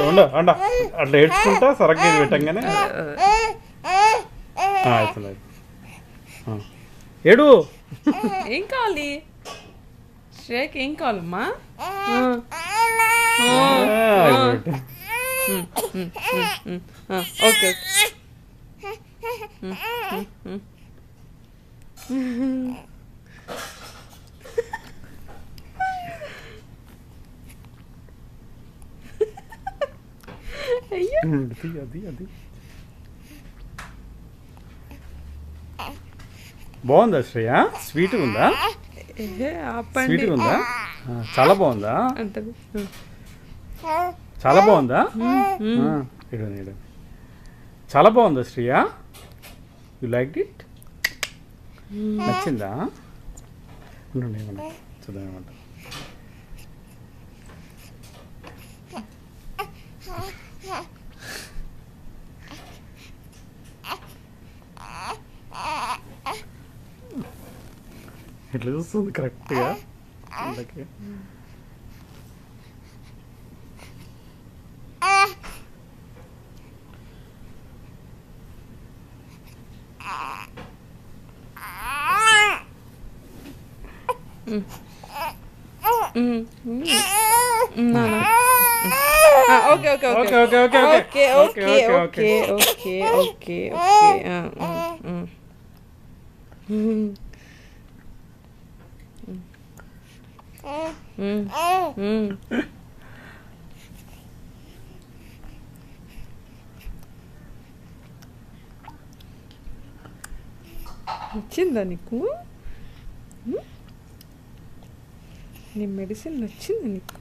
ఉండ అండ అట్లా ఏడ్చుకుంటా సరగ్గా ఇది పెట్టంగానే అవుతుంది. ఏడు ఏం కావాలి శ్రేయకి? ఏం కావాలమ్మా? ఓకే అది బాగుందా శ్రేయ? స్వీట్ ఉందా? స్వీట్ ఉందా? చాలా బాగుందా? చాలా బాగుందా? చాలా బాగుందా శ్రేయ? You like it? నచ్చిందా? ఏమన్నా చూద్దాం ఏమంటా. ఇట్లా చూస్తుంది కరెక్ట్గా. Okay okay okay okay okay okay okay okay నచ్చిందా నీకు? నీ మెడిసిన్ నచ్చిందా నీకు?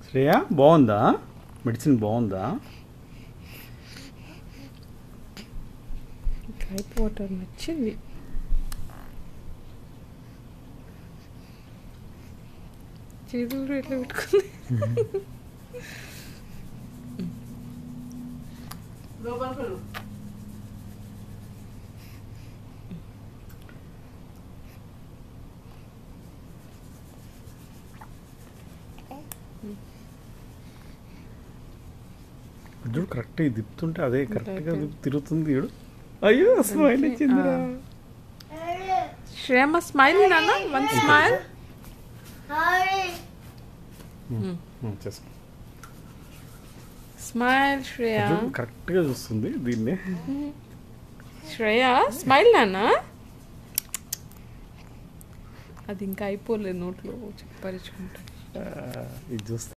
శ్రేయ బాగుందా? మెడిసిన్ బాగుందా? గ్రైప్ వాటర్ నచ్చింది. చేతులు ఎట్లా పెట్టుకుంది? చూడు కరెక్ట్ దిప్పుతుంటే అదే కరెక్ట్గా తిరుగుతుంది. చూడు. అయ్యో స్మైల్ ఇచ్చిందిరా. శ్రేమ స్మైల్ నాన్న, వన్ స్మైల్. చేసుకో. స్మైల్ శ్రేయ. కరెక్ట్గా చూస్తుంది దీన్ని. శ్రేయ స్మైల్ నాన్న. అది ఇంకా అయిపోలేదు, నోట్లో చెప్పరించుకుంటా. ఇది చూస్తే